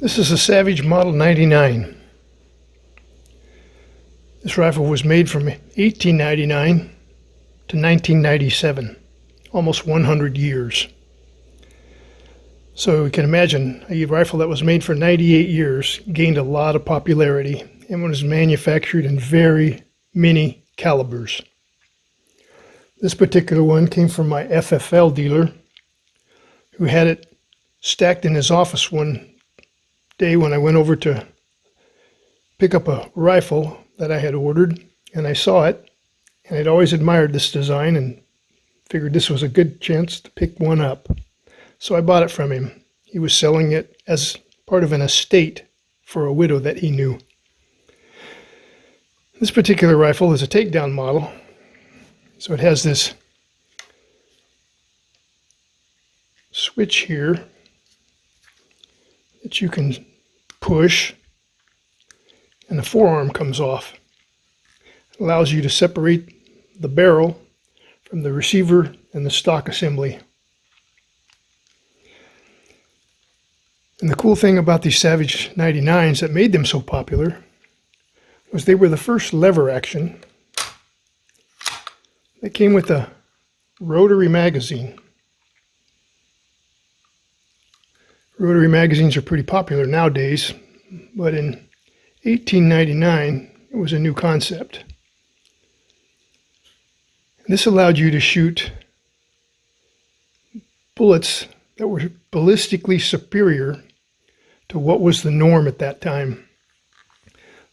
This is a Savage Model 99. This rifle was made from 1899 to 1997, almost 100 years. So you can imagine a rifle that was made for 98 years gained a lot of popularity and was manufactured in very many calibers. This particular one came from my FFL dealer, who had it stacked in his office one day when I went over to pick up a rifle that I had ordered, and I saw it, and I'd always admired this design and figured this was a good chance to pick one up. So I bought it from him. He was selling it as part of an estate for a widow that he knew. This particular rifle is a takedown model, so it has this switch here that you can push, and the forearm comes off. It allows you to separate the barrel from the receiver and the stock assembly. And the cool thing about these Savage 99s that made them so popular was they were the first lever action that came with a rotary magazine. Rotary magazines are pretty popular nowadays, but in 1899 it was a new concept. This allowed you to shoot bullets that were ballistically superior to what was the norm at that time.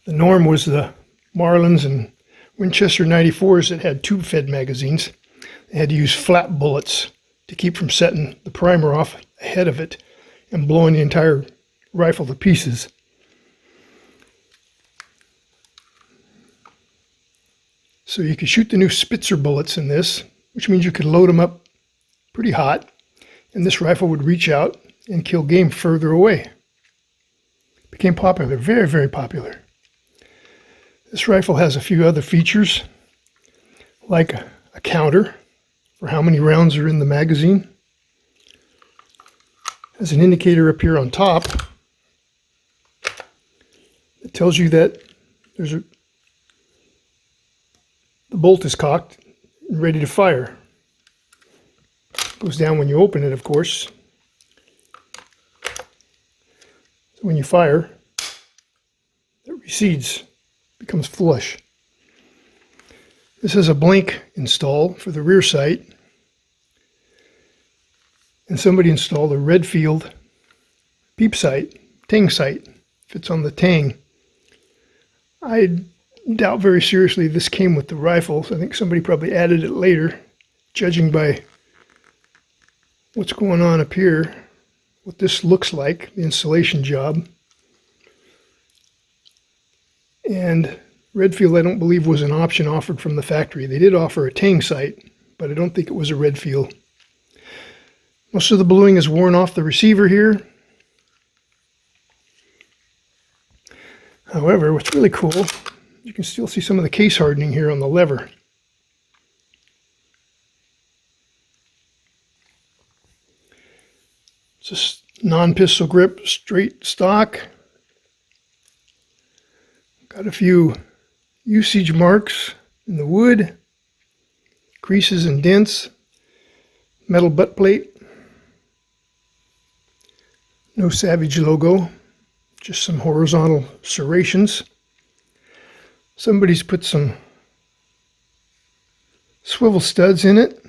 The norm was the Marlins and Winchester 94s that had tube-fed magazines. They had to use flat bullets to keep from setting the primer off ahead of it and blowing the entire rifle to pieces. So you could shoot the new Spitzer bullets in this, which means you could load them up pretty hot, and this rifle would reach out and kill game further away. It became popular, very, very popular. This rifle has a few other features, like a counter for how many rounds are in the magazine. Has an indicator up here on top that tells you that the bolt is cocked and ready to fire. Goes down when you open it, of course. So when you fire, it recedes, becomes flush. This has a blank install for the rear sight. And somebody installed a Redfield peep sight, tang sight. Fits on the tang. I doubt very seriously this came with the rifle, so I think somebody probably added it later, judging by what's going on up here, what this looks like, the installation job. And Redfield, I don't believe, was an option offered from the factory. They did offer a tang sight, but I don't think it was a Redfield. Most of the bluing is worn off the receiver here. However, what's really cool, you can still see some of the case hardening here on the lever. It's a non-pistol grip, straight stock. Got a few usage marks in the wood, creases and dents, metal butt plate. No Savage logo, just some horizontal serrations. Somebody's put some swivel studs in it.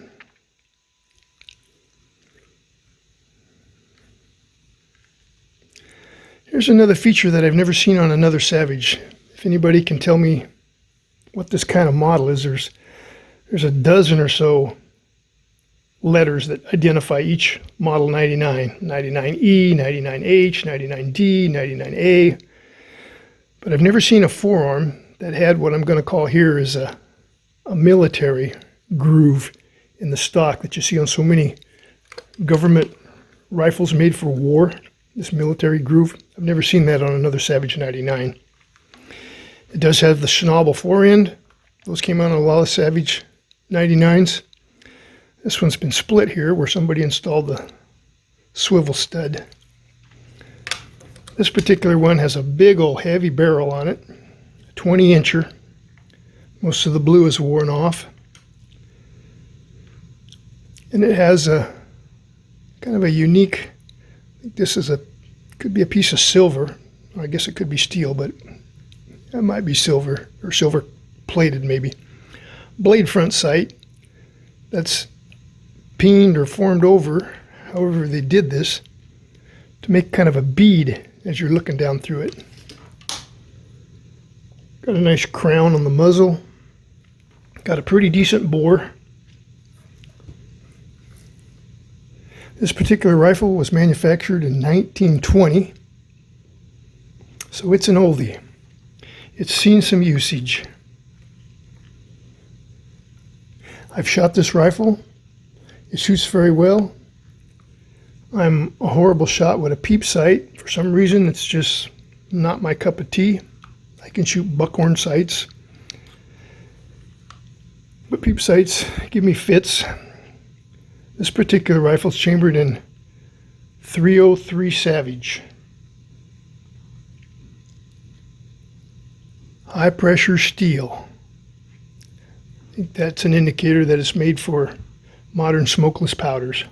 Here's another feature that I've never seen on another Savage. If anybody can tell me what this kind of model is, there's a dozen or so letters that identify each Model 99. 99E, 99H, 99D, 99A. But I've never seen a forearm that had what I'm going to call here is a military groove in the stock that you see on so many government rifles made for war. This military groove. I've never seen that on another Savage 99. It does have the schnabel forend. Those came out on a lot of Savage 99s. This one's been split here where somebody installed the swivel stud. This particular one has a big old heavy barrel on it, 20-incher. Most of the blue is worn off. And it has a kind of a unique, I think this is could be a piece of silver. I guess it could be steel, but it might be silver or silver plated maybe. Blade front sight that's peened or formed over, however they did this, to make kind of a bead as you're looking down through it. Got a nice crown on the muzzle. Got a pretty decent bore. This particular rifle was manufactured in 1920, so it's an oldie. It's seen some usage. I've shot this rifle. It shoots very well. I'm a horrible shot with a peep sight. For some reason, it's just not my cup of tea. I can shoot buckhorn sights, but peep sights give me fits. This particular rifle is chambered in .303 Savage. High pressure steel. I think that's an indicator that it's made for modern smokeless powders.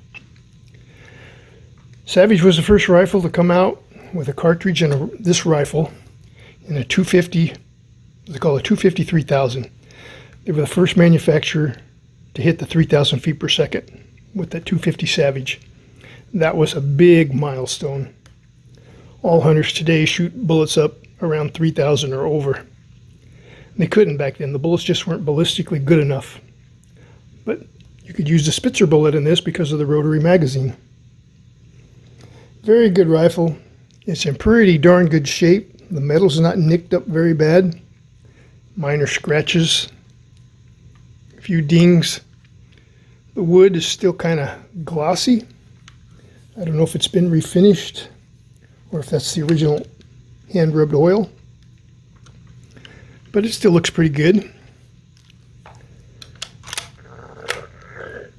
Savage was the first rifle to come out with a cartridge in this rifle in a 250, they call it 250 3000. They were the first manufacturer to hit the 3,000 feet per second with that 250 Savage. That was a big milestone. All hunters today shoot bullets up around 3,000 or over. They couldn't back then. The bullets just weren't ballistically good enough. But you could use the Spitzer bullet in this because of the rotary magazine. Very good rifle. It's in pretty darn good shape. The metal's not nicked up very bad. Minor scratches, a few dings. The wood is still kind of glossy. I don't know if it's been refinished or if that's the original hand rubbed oil, but it still looks pretty good.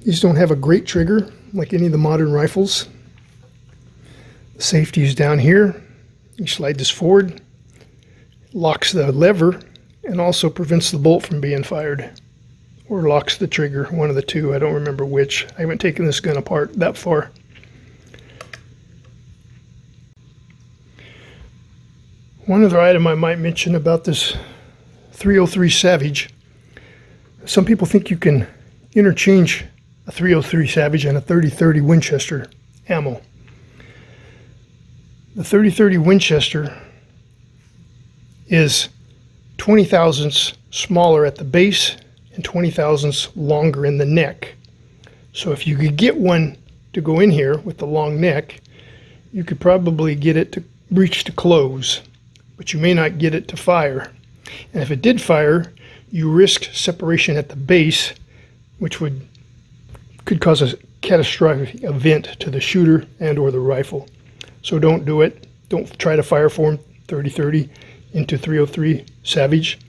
These don't have a great trigger like any of the modern rifles. The safety is down here. You slide this forward, locks the lever, and also prevents the bolt from being fired, or locks the trigger, one of the two. I don't remember which. I haven't taken this gun apart that far. One other item I might mention about this .303 Savage, some people think you can interchange a .303 Savage and a .30-30 Winchester ammo. The .30-30 Winchester is 20 thousandths smaller at the base and 20 thousandths longer in the neck. So if you could get one to go in here with the long neck, you could probably get it to reach to close, but you may not get it to fire. And if it did fire, you risk separation at the base, which could cause a catastrophic event to the shooter and or the rifle. So don't do it. Don't try to fire form .30-30 into .303 Savage.